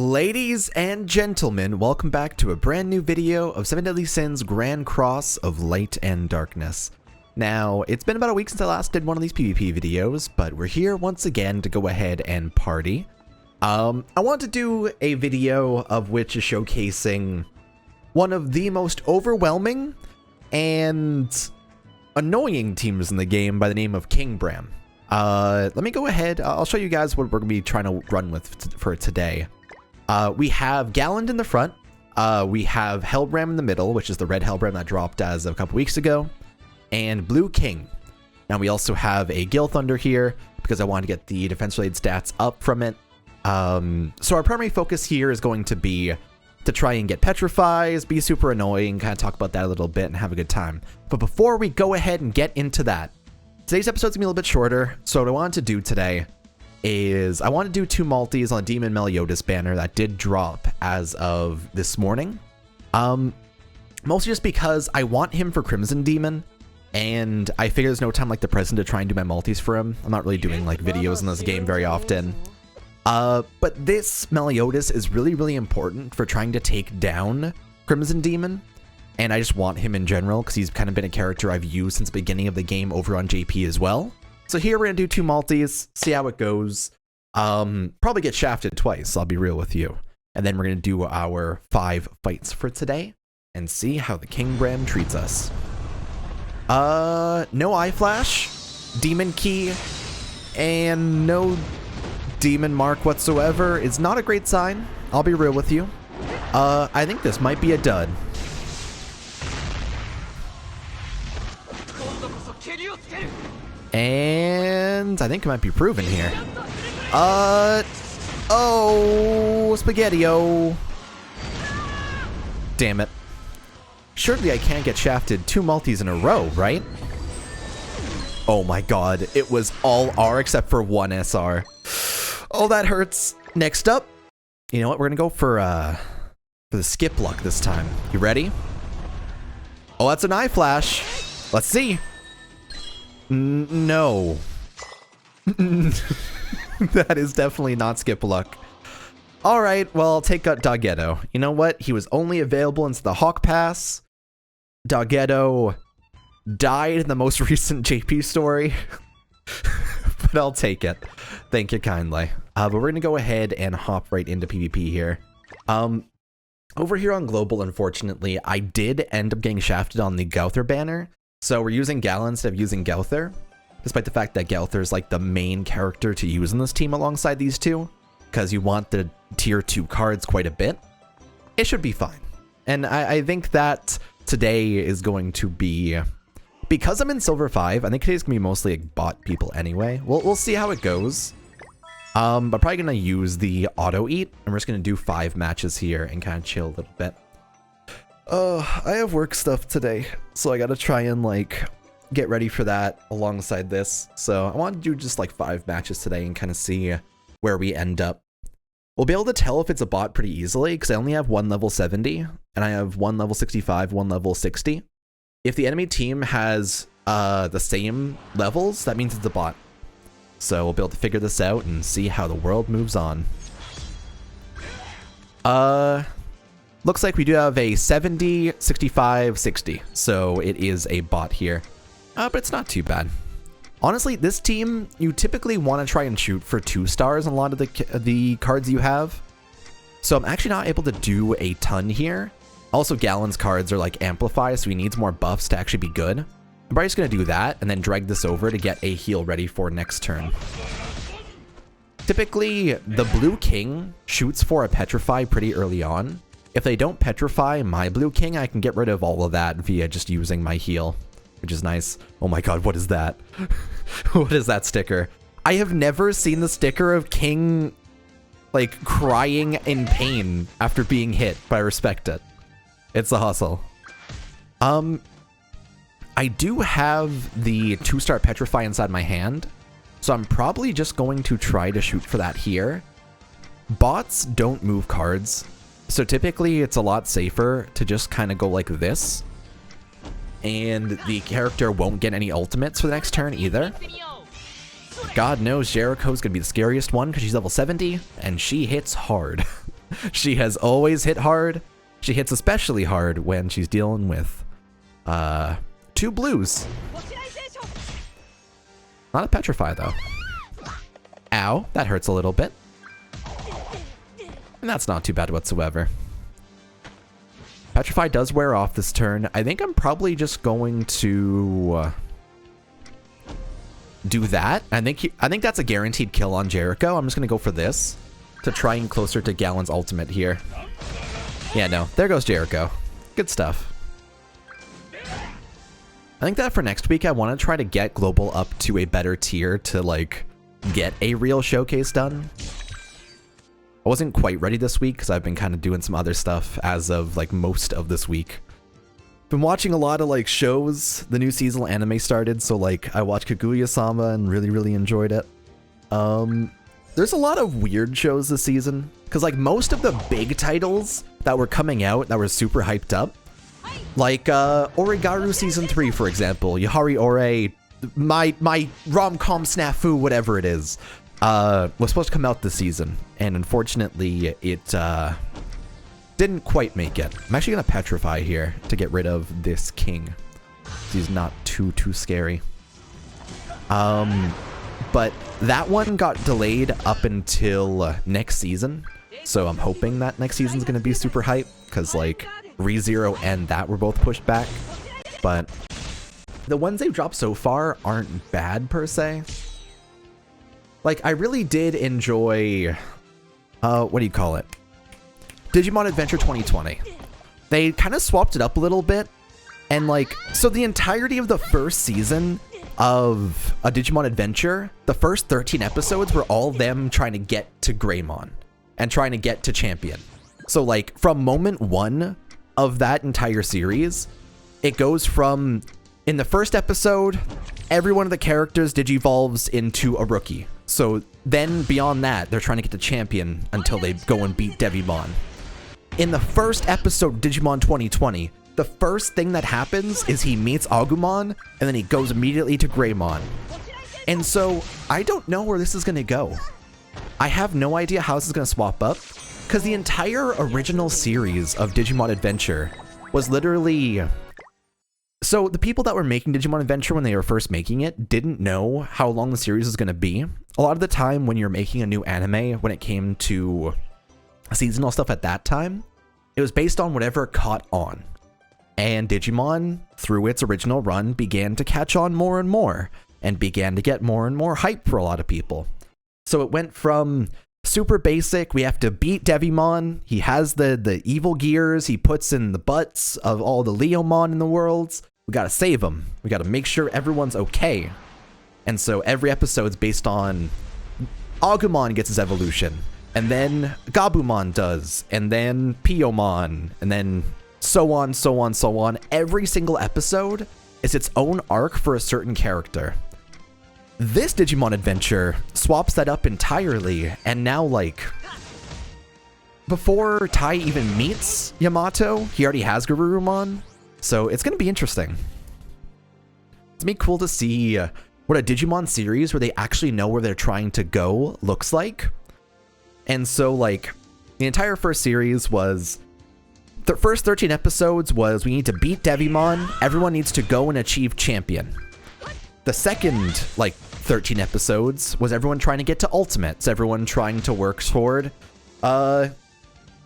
Ladies and gentlemen, welcome back to a brand new video of 7 Deadly Sins Grand Cross of Light and Darkness. Now, it's been about a week since I last did one of these PvP videos, but we're here once again to go ahead and party. I want to do a video of which is showcasing one of the most overwhelming and annoying teams in the game by the name of KingBram. Let me go ahead, I'll show you guys what we're going to be trying to run with for today. We have Galland in the front, we have Helbram in the middle, which is the red Helbram that dropped as of a couple weeks ago, and Blue King. Now we also have a Gil Thunder here, because I want to get the defense-related stats up from it. So our primary focus here is going to be to try and get Petrifies, be super annoying, kind of talk about that a little bit and have a good time. But before we go ahead and get into that, today's episode's gonna be a little bit shorter, so what I wanted to do today is I want to do 2 multis on Demon Meli banner that did drop as of this morning. Mostly just because I want him for Crimson Demon, and I figure there's no time like the present to try and do my multis for him. I'm not really doing like videos in this game very often. But this Meliodas is really important for trying to take down Crimson Demon, and I just want him in general because he's kind of been a character I've used since the beginning of the game over on JP as well. So here we're gonna do 2 multis, see how it goes. Probably get shafted twice, I'll be real with you. And then we're gonna do our 5 fights for today and see how the KingBram treats us. No eye flash, demon key, and no demon mark whatsoever is not a great sign. I'll be real with you. I think this might be a dud. And I think it might be proven here. Oh, Spaghetti-O. Damn it. Surely I can't get shafted 2 multis in a row, right? Oh my god, it was all R except for 1 SR. Oh, that hurts. Next up, you know what? We're gonna go for the skip luck this time. You ready? Oh, that's an eye flash. Let's see. No. That is definitely not skip luck. Alright, well, I'll take out Doggetto. You know what? He was only available into the Hawk Pass. Doggetto died in the most recent JP story. But I'll take it. Thank you kindly. But we're gonna go ahead and hop right into PvP here. Over here on Global, unfortunately, I did end up getting shafted on the Gauther banner. So we're using Galland instead of using Gauther, despite the fact that Gauther is like the main character to use in this team alongside these two, because you want the tier 2 cards quite a bit. It should be fine. And I think that today is going to be, because I'm in Silver 5, I think today's gonna be mostly like bot people anyway. We'll see how it goes. But probably gonna use the auto eat, and we're just gonna do 5 matches here and kind of chill a little bit. I have work stuff today, so I gotta try and like get ready for that alongside this. So I want to do just like 5 matches today and kind of see where we end up. We'll be able to tell if it's a bot pretty easily because I only have 1 level 70 and I have 1 level 65, 1 level 60. If the enemy team has the same levels, that means it's a bot. So we'll be able to figure this out and see how the world moves on. Looks like we do have a 70, 65, 60, so it is a bot here. But it's not too bad. Honestly, this team, you typically want to try and shoot for 2 stars on a lot of the cards you have. So I'm actually not able to do a ton here. Also, Galland's cards are like Amplify, so he needs more buffs to actually be good. I'm probably just going to do that and then drag this over to get a heal ready for next turn. Typically, the Blue King shoots for a Petrify pretty early on. If they don't petrify my Blue King, I can get rid of all of that via just using my heal, which is nice. Oh my god, what is that? What is that sticker? I have never seen the sticker of King, like, crying in pain after being hit, but I respect it. It's a hustle. I do have the 2-star Petrify inside my hand, so I'm probably just going to try to shoot for that here. Bots don't move cards. So typically it's a lot safer to just kind of go like this, and the character won't get any ultimates for the next turn either. God knows Jericho's gonna be the scariest one because she's level 70 and she hits hard. She has always hit hard. She hits especially hard when she's dealing with 2 blues. Not a petrify though. Ow, that hurts a little bit. And that's not too bad whatsoever. Petrify does wear off this turn. I think I'm probably just going to do that. I think that's a guaranteed kill on Jericho. I'm just going to go for this to try and closer to Galen's ultimate here. Yeah, no. There goes Jericho. Good stuff. I think that for next week, I want to try to get Global up to a better tier to, like, get a real showcase done. I wasn't quite ready this week because I've been kind of doing some other stuff as of, like, most of this week. Been watching a lot of, like, shows. The new seasonal anime started, so, like, I watched Kaguya-sama and really enjoyed it. There's a lot of weird shows this season because, like, most of the big titles that were coming out that were super hyped up, like Origaru Season 3, for example, Yahari Ore, my rom-com snafu, whatever it is, was supposed to come out this season, and unfortunately it didn't quite make it. I'm actually going to petrify here to get rid of this king. He's not too scary. But that one got delayed up until next season, so I'm hoping that next season's going to be super hype, because, like, ReZero and that were both pushed back, but the ones they've dropped so far aren't bad per se. Like, I really did enjoy, what do you call it? Digimon Adventure 2020. They kind of swapped it up a little bit, and, like, so the entirety of the first season of a Digimon Adventure, the first 13 episodes were all them trying to get to Greymon and trying to get to Champion. So, like, from moment 1 of that entire series, it goes from, in the first episode, every one of the characters digivolves into a rookie. So then beyond that, they're trying to get to Champion until they go and beat Devimon. In the first episode, Digimon 2020, the first thing that happens is he meets Agumon, and then he goes immediately to Greymon. And so, I don't know where this is going to go. I have no idea how this is going to swap up, because the entire original series of Digimon Adventure was literally... So, the people that were making Digimon Adventure when they were first making it didn't know how long the series was going to be. A lot of the time when you're making a new anime, when it came to seasonal stuff at that time, it was based on whatever caught on. And Digimon, through its original run, began to catch on more and more, and began to get more and more hype for a lot of people. So it went from super basic, we have to beat Devimon, he has the evil gears, he puts in the butts of all the Leomon in the worlds, we gotta save them, we gotta make sure everyone's okay. And so every episode's based on Agumon gets his evolution, and then Gabumon does, and then Piyomon, and then so on, so on, so on. Every single episode is its own arc for a certain character. This Digimon Adventure swaps that up entirely, and now, like, before Tai even meets Yamato, he already has Garurumon, so it's gonna be interesting. It's gonna be cool to see what a Digimon series where they actually know where they're trying to go looks like. And so, like, the entire first series was... The first 13 episodes was we need to beat Devimon, everyone needs to go and achieve Champion. The second, like, 13 episodes was everyone trying to get to Ultimates, everyone trying to work toward Metal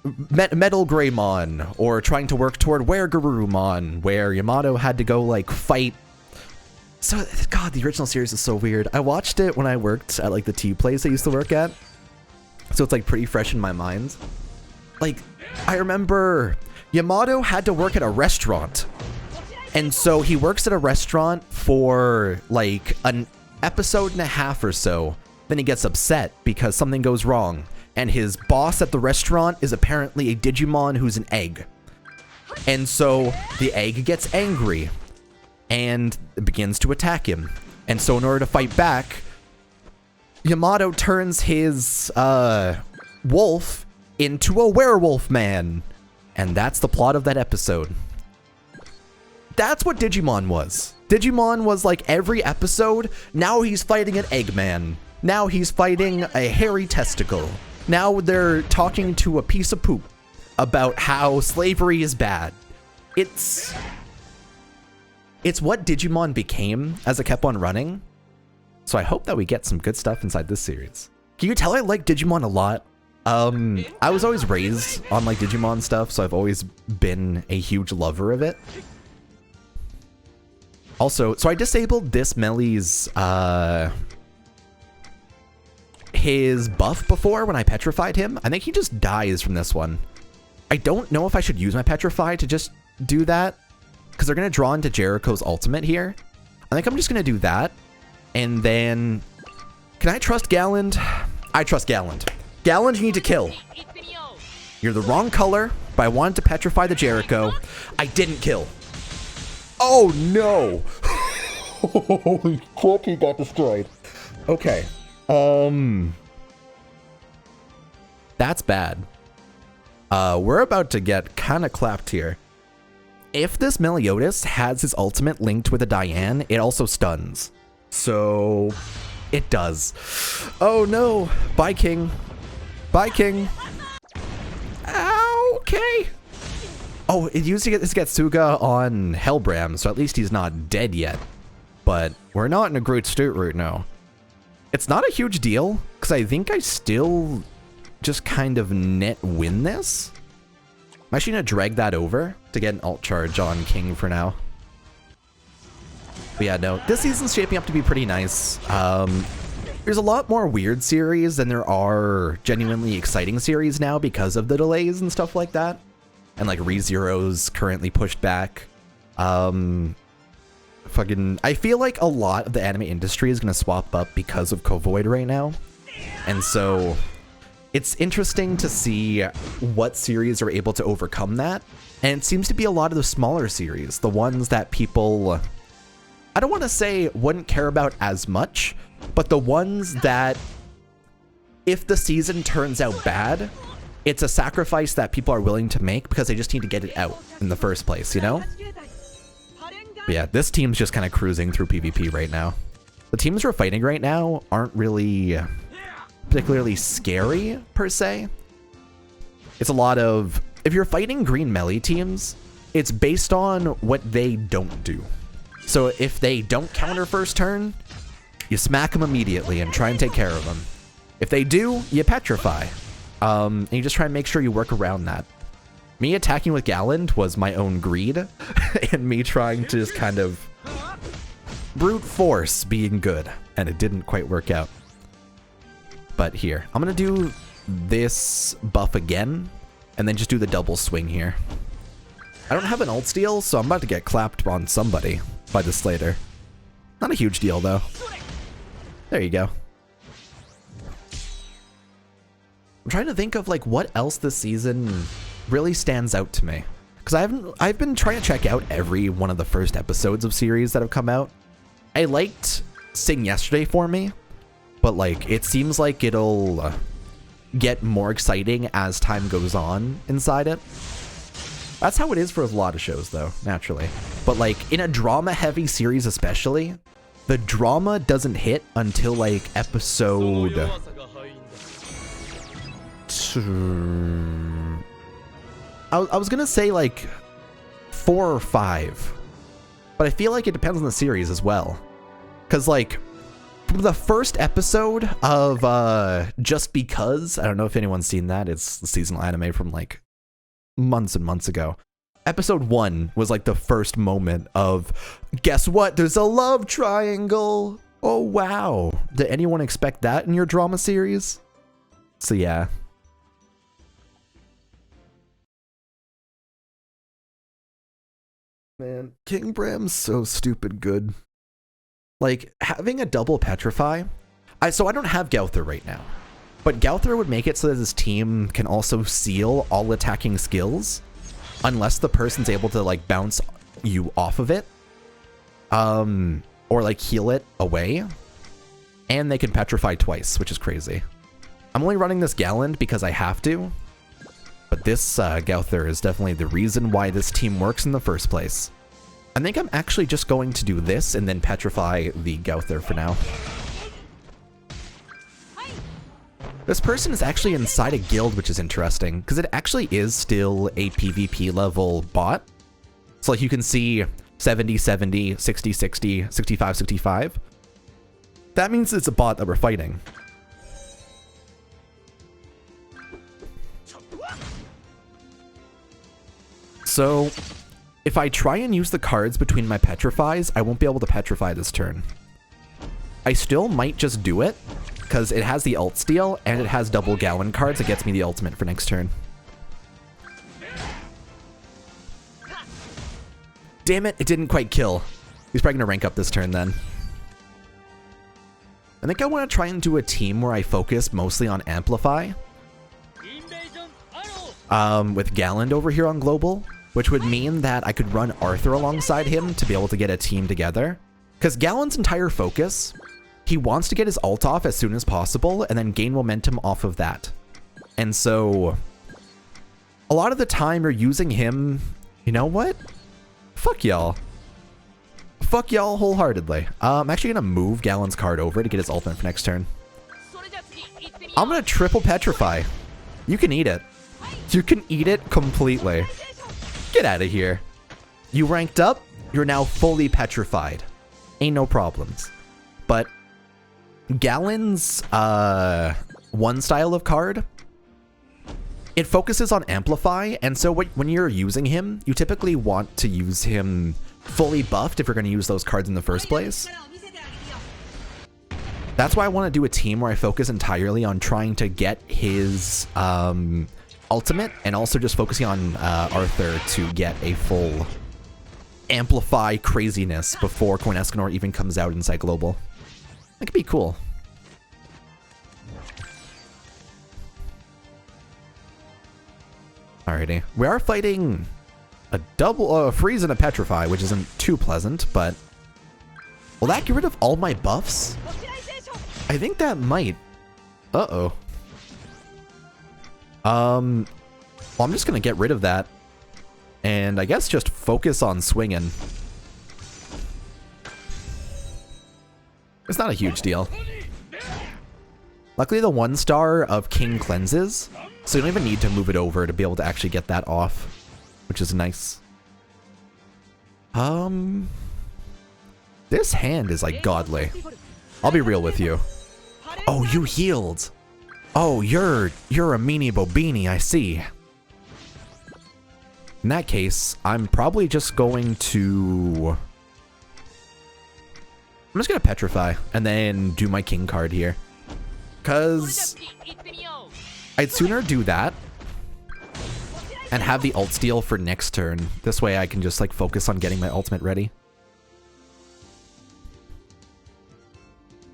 Greymon, or trying to work toward Garurumon, where Yamato had to go, like, fight. So, God, the original series is so weird. I watched it when I worked at, like, the tea place I used to work at, so it's, like, pretty fresh in my mind. Like, I remember Yamato had to work at a restaurant, and so he works at a restaurant for, like, an episode and a half or so. Then he gets upset because something goes wrong, and his boss at the restaurant is apparently a Digimon who's an egg. And so the egg gets angry and begins to attack him. And so in order to fight back, Yamato turns his wolf into a werewolf man. And that's the plot of that episode. That's what Digimon was. Digimon was like every episode, now he's fighting an Eggman. Now he's fighting a hairy testicle. Now they're talking to a piece of poop about how slavery is bad. It's what Digimon became as it kept on running. So I hope that we get some good stuff inside this series. Can you tell I like Digimon a lot? I was always raised on like Digimon stuff, so I've always been a huge lover of it. Also, so I disabled this Meli's his buff before when I petrified him. I think he just dies from this one. I don't know if I should use my petrify to just do that, because they're going to draw into Jericho's ultimate here. I think I'm just going to do that. And then, can I trust Galland? I trust Galland. Galland, you need to kill. You're the wrong color, but I wanted to petrify the Jericho. I didn't kill. Oh no! Holy crap, he got destroyed. Okay. That's bad. We're about to get kind of clapped here. If this Meliodas has his ultimate linked with a Diane, it also stuns. So, it does. Oh no! Bye, King. Bye, King. Okay. Oh, it used to get this Getsuga on Helbram, so at least he's not dead yet. But we're not in a great state right now. It's not a huge deal, because I think I still just kind of net win this. I'm actually going to drag that over to get an alt charge on King for now. But yeah, no, this season's shaping up to be pretty nice. There's a lot more weird series than there are genuinely exciting series now because of the delays and stuff like that. And like ReZero's currently pushed back. I feel like a lot of the anime industry is going to swap up because of Kovoid right now. And so it's interesting to see what series are able to overcome that. And it seems to be a lot of the smaller series, the ones that people, I don't want to say wouldn't care about as much, but the ones that if the season turns out bad, it's a sacrifice that people are willing to make because they just need to get it out in the first place, you know? But yeah, this team's just kind of cruising through PvP right now. The teams we're fighting right now aren't really particularly scary, per se. It's a lot of, if you're fighting green Meli teams, it's based on what they don't do. So if they don't counter first turn, you smack them immediately and try and take care of them. If they do, you petrify. And you just try and make sure you work around that. Me attacking with Galland was my own greed, and me trying to just kind of brute force being good, and it didn't quite work out. But here, I'm gonna do this buff again, and then just do the double swing here. I don't have an ult steal, so I'm about to get clapped on somebody by the Slater. Not a huge deal, though. There you go. I'm trying to think of like what else this season really stands out to me, because I've been trying to check out every one of the first episodes of series that have come out. I liked Sing Yesterday for me, but like it seems like it'll get more exciting as time goes on inside it. That's how it is for a lot of shows though, naturally. But like in a drama heavy series especially, the drama doesn't hit until like episode I was gonna say like 4 or 5, but I feel like it depends on the series as well. Cause like from the first episode of Just Because, I don't know if anyone's seen that, it's the seasonal anime from like months and months ago. Episode 1 was like the first moment of, guess what? There's a love triangle. Oh wow. Did anyone expect that in your drama series? So yeah. Man, KingBram's so stupid good. Like, having a double petrify, so I don't have Gauther right now, but Gauther would make it so that his team can also seal all attacking skills, unless the person's able to like bounce you off of it, or like heal it away, and they can petrify twice, which is crazy. I'm only running this Galland because I have to, but this Gauther is definitely the reason why this team works in the first place. I think I'm actually just going to do this and then petrify the Gauther for now. This person is actually inside a guild, which is interesting, because it actually is still a PvP level bot. So like you can see 70, 70, 60, 60, 65, 65. That means it's a bot that we're fighting. So if I try and use the cards between my petrifies, I won't be able to petrify this turn. I still might just do it, because it has the ult steal, and it has double Gallon cards that gets me the ultimate for next turn. Damn it, it didn't quite kill. He's probably going to rank up this turn then. I think I want to try and do a team where I focus mostly on Amplify. With Galland over here on Global, which would mean that I could run Arthur alongside him to be able to get a team together. Because Galland's entire focus, he wants to get his ult off as soon as possible and then gain momentum off of that. And so, a lot of the time you're using him, you know what? Fuck y'all. Fuck y'all wholeheartedly. I'm actually going to move Galland's card over to get his ultimate for next turn. I'm going to triple petrify. You can eat it. You can eat it completely. Get out of here. You ranked up, you're now fully petrified. Ain't no problems. But Galland's one style of card, it focuses on Amplify, and so when you're using him, you typically want to use him fully buffed if you're going to use those cards in the first place. That's why I want to do a team where I focus entirely on trying to get his ultimate, and also just focusing on Arthur to get a full Amplify craziness before Coin Escanor even comes out inside Global. That could be cool. Alrighty. We are fighting a double freeze and a petrify, which isn't too pleasant, but will that get rid of all my buffs? I think that might. Uh-oh. Well, I'm just gonna get rid of that, and I guess just focus on swinging. It's not a huge deal. Luckily, the 1-star of King cleanses, so you don't even need to move it over to be able to actually get that off, which is nice. This hand is like godly. I'll be real with you. Oh, you healed. Oh, you're a meanie bobini, I see. In that case, I'm probably just going to... I'm just gonna petrify and then do my king card here. Cause I'd sooner do that and have the ult steal for next turn. This way I can just like focus on getting my ultimate ready.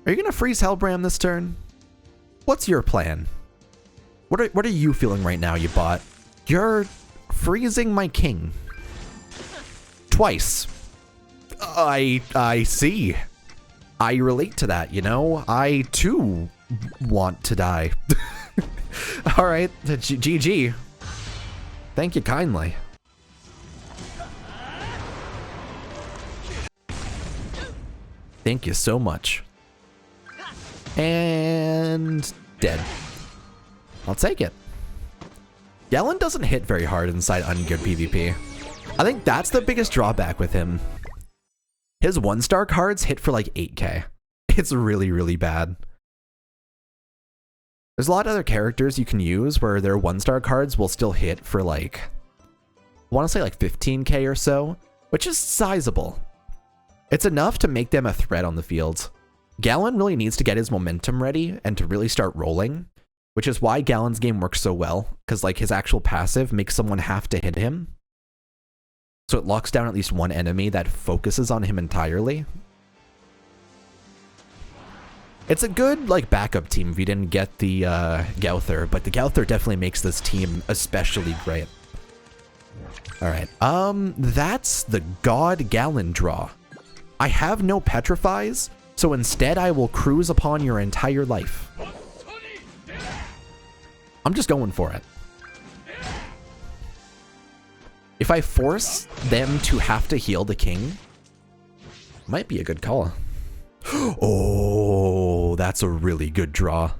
Are you gonna freeze Helbram this turn? What's your plan? What are you feeling right now, you bot? You're freezing my king. Twice. I see. I relate to that, you know? I too want to die. Alright, GG. Thank you kindly. Thank you so much. And dead. I'll take it. Galland doesn't hit very hard inside ungood PvP. I think that's the biggest drawback with him. His 1-star cards hit for like 8k. It's really, really bad. There's a lot of other characters you can use where their 1-star cards will still hit for like, I want to say like 15k or so, which is sizable. It's enough to make them a threat on the field. Galland really needs to get his momentum ready and to really start rolling, which is why Galland's game works so well, because like his actual passive makes someone have to hit him. So it locks down at least one enemy that focuses on him entirely. It's a good like backup team if you didn't get the Gauther, but the Gauther definitely makes this team especially great. Alright, that's the God Galland draw. I have no petrifies, so instead I will cruise upon your entire life. I'm just going for it. If I force them to have to heal the king, might be a good call. Oh, that's a really good draw.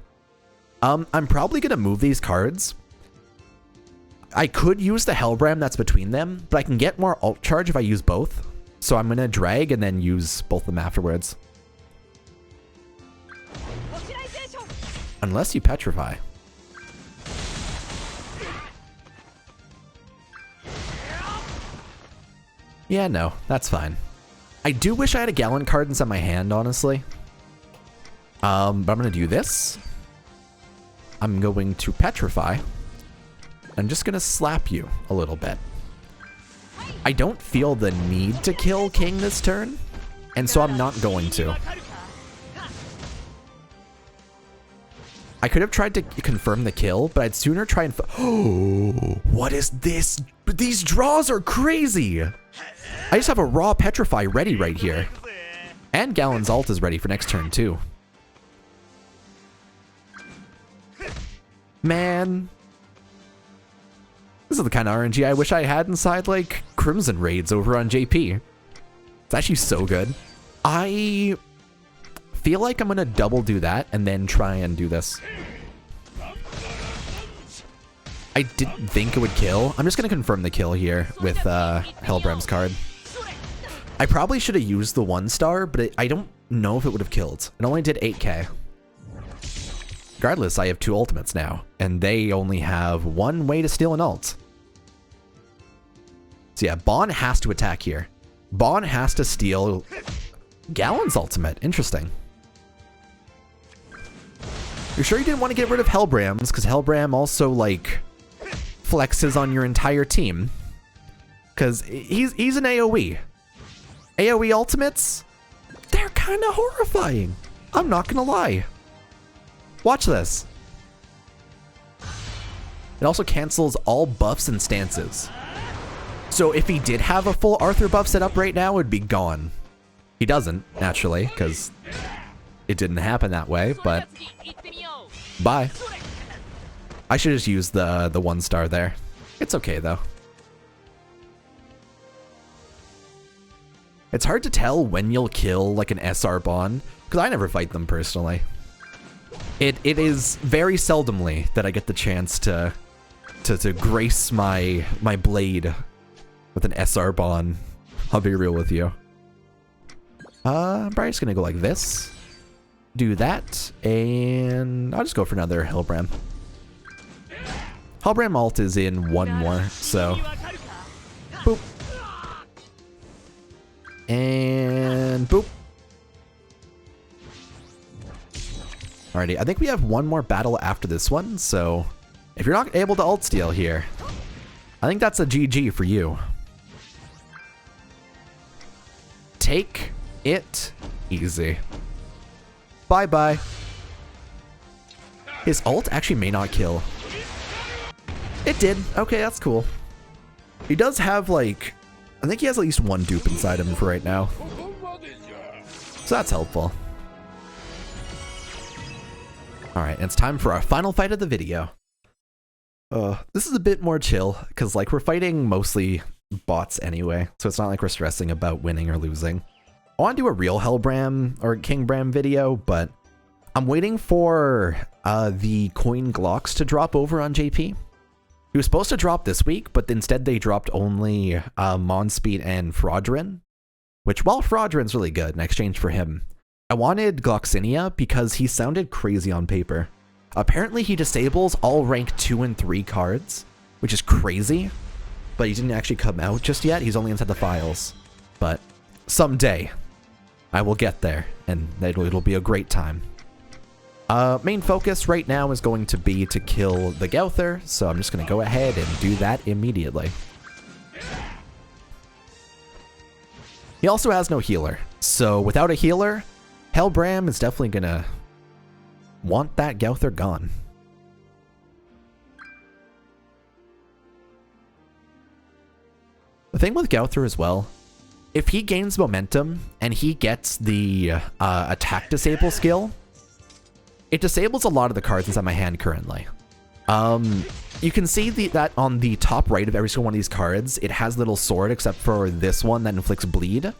I'm probably gonna move these cards. I could use the Helbram that's between them, but I can get more alt charge if I use both. So I'm gonna drag and then use both of them afterwards. Unless you petrify. Yeah, no, that's fine. I do wish I had a Gallon card inside my hand, honestly. But I'm gonna do this. I'm going to petrify. I'm just gonna slap you a little bit. I don't feel the need to kill King this turn, and so I'm not going to. I could have tried to confirm the kill, but I'd sooner try and... Oh, what is this? These draws are crazy! I just have a raw Petrify ready right here. And Gallon's ult is ready for next turn, too. Man. This is the kind of RNG I wish I had inside, like, Crimson Raids over on JP. It's actually so good. I feel like I'm going to double do that and then try and do this. I didn't think it would kill. I'm just going to confirm the kill here with Helbram's card. I probably should have used the 1-star, but I don't know if it would have killed. It only did 8k. Regardless, I have 2 ultimates now, and they only have 1 way to steal an ult. So yeah, Bon has to attack here. Bon has to steal Gallon's ultimate. Interesting. You're sure you didn't want to get rid of Helbram's, because Helbram also, like, flexes on your entire team. Because he's an AoE. AoE ultimates, they're kind of horrifying. I'm not going to lie. Watch this. It also cancels all buffs and stances. So if he did have a full Arthur buff set up right now, it would be gone. He doesn't, naturally, because it didn't happen that way, but bye. I should just use the 1-star there. It's okay, though. It's hard to tell when you'll kill, like, an SR Bon, because I never fight them personally. It is very seldomly that I get the chance to grace my blade with an SR Bon. I'll be real with you. I'm probably just gonna go like this. Do that, and I'll just go for another Helbram. Helbram ult is in 1 more, so... Boop. And boop. Alrighty, I think we have 1 more battle after this one, so if you're not able to ult steal here, I think that's a GG for you. Take it easy. Bye-bye. His ult actually may not kill. It did. Okay, that's cool. He does have, like, I think he has at least 1 dupe inside him for right now. So that's helpful. Alright, it's time for our final fight of the video. This is a bit more chill, because, like, we're fighting mostly bots anyway, so it's not like we're stressing about winning or losing. I want to do a real Helbram or KingBram video, but I'm waiting for the coin Glocks to drop over on JP. He was supposed to drop this week, but instead they dropped only Monspeed and Fraudrin, which, while Fraudrin's really good in exchange for him, I wanted Gloxinia because he sounded crazy on paper. Apparently he disables all rank 2 and 3 cards, which is crazy, but he didn't actually come out just yet. He's only inside the files. But someday I will get there, and it'll be a great time. Main focus right now is going to be to kill the Gowther, so I'm just going to go ahead and do that immediately. He also has no healer, so without a healer, Helbram is definitely going to want that Gowther gone. The thing with Gowther as well, if he gains momentum and he gets the attack disable skill, it disables a lot of the cards inside my hand currently. You can see that on the top right of every single one of these cards, it has little sword except for this one that inflicts bleed,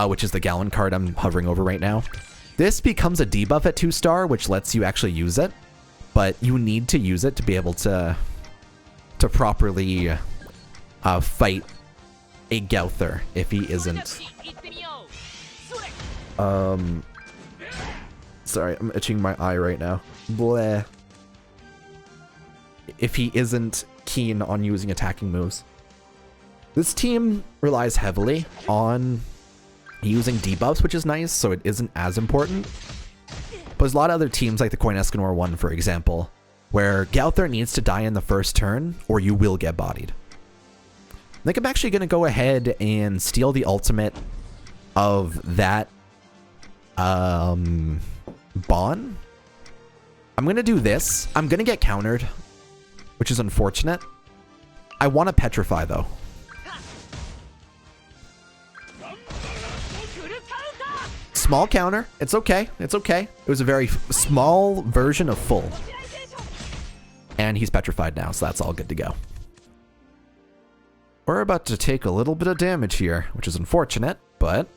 which is the Gallon card I'm hovering over right now. This becomes a debuff at 2-star, which lets you actually use it. but you need to use it to be able to properly fight a Gouther if he isn't. Sorry, I'm itching my eye right now. Bleh. If he isn't keen on using attacking moves. This team relies heavily on using debuffs, which is nice, so it isn't as important. But there's a lot of other teams like the Coin Escanor one, for example, where Gouther needs to die in the first turn or you will get bodied. I think I'm actually going to go ahead and steal the ultimate of that Bon. I'm going to do this. I'm going to get countered, which is unfortunate. I want to petrify, though. Small counter. It's okay. It's okay. It was a very small version of full. And he's petrified now, so that's all good to go. We're about to take a little bit of damage here, which is unfortunate, but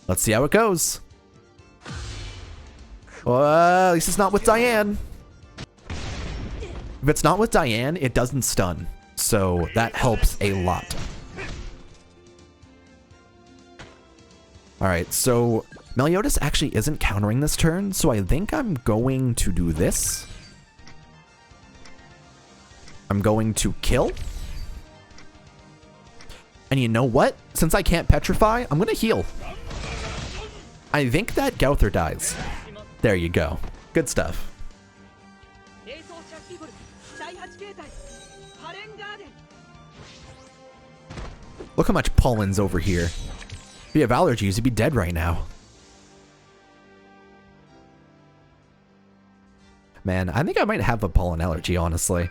let's see how it goes. Well, at least it's not with Diane. If it's not with Diane, it doesn't stun, so that helps a lot. Alright, so Meliodas actually isn't countering this turn, so I think I'm going to do this. I'm going to kill. And you know what? Since I can't petrify, I'm going to heal. I think that Gouther dies. There you go. Good stuff. Look how much pollen's over here. If you have allergies, you'd be dead right now. Man, I think I might have a pollen allergy, honestly.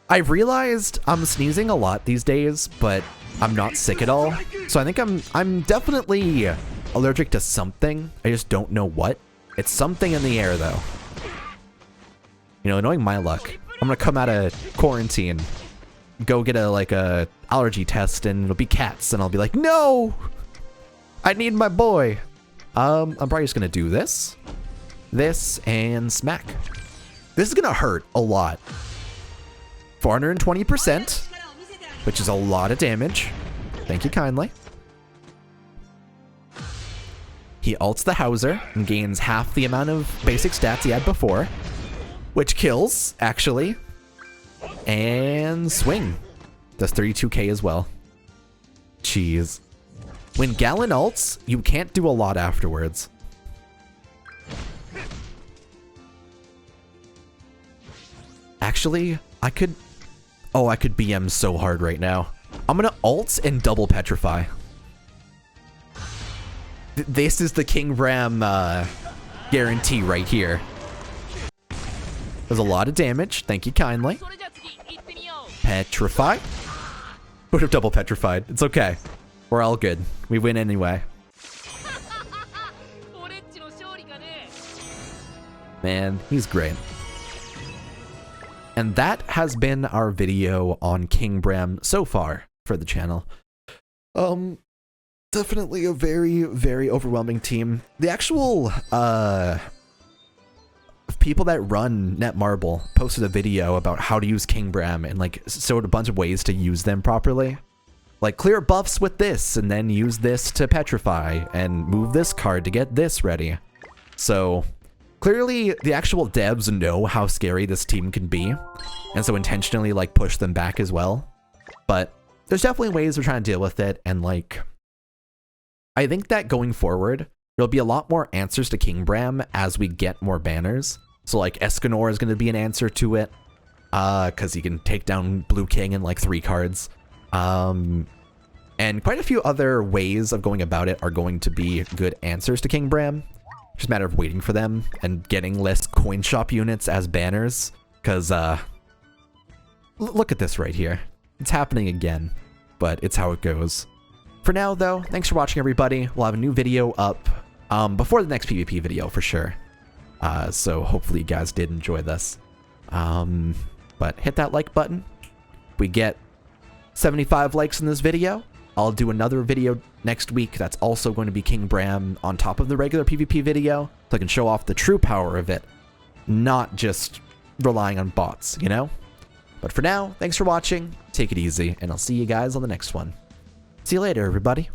I've realized I'm sneezing a lot these days, but I'm not sick at all. So I think I'm definitely allergic to something. I just don't know what. It's something in the air, though. You know, knowing my luck, I'm gonna come out of quarantine, go get a allergy test, and it'll be cats, and I'll be like, no! I need my boy. I'm probably just gonna do this, and smack. This is gonna hurt a lot. 420%, which is a lot of damage. Thank you kindly. He ults the Hauser and gains half the amount of basic stats he had before, which kills, actually. And swing. Does 32k as well. Jeez. When Galen ults, you can't do a lot afterwards. Actually, I could BM so hard right now. I'm gonna ult and double petrify. This is the KingBram guarantee right here. There's a lot of damage. Thank you kindly. Petrify. Would have double petrified. It's okay. We're all good. We win anyway. Man, he's great. And that has been our video on KingBram so far for the channel. Definitely a very, very overwhelming team. The actual people that run Netmarble posted a video about how to use KingBram and like showed a bunch of ways to use them properly. Like clear buffs with this and then use this to petrify and move this card to get this ready. So clearly the actual devs know how scary this team can be, and so intentionally like push them back as well. But there's definitely ways we're trying to deal with it, and like I think that going forward, there'll be a lot more answers to KingBram as we get more banners. So like Escanor is going to be an answer to it, because he can take down Blue King in like 3 cards. And quite a few other ways of going about it are going to be good answers to KingBram. Just a matter of waiting for them and getting less coin shop units as banners. Because, look at this right here. It's happening again, but it's how it goes. For now, though, thanks for watching, everybody. We'll have a new video up before the next PvP video, for sure. So hopefully you guys did enjoy this. But hit that like button. If we get 75 likes in this video, I'll do another video next week that's also going to be KingBram on top of the regular PvP video, so I can show off the true power of it. Not just relying on bots, you know? But for now, thanks for watching, take it easy, and I'll see you guys on the next one. See you later, everybody.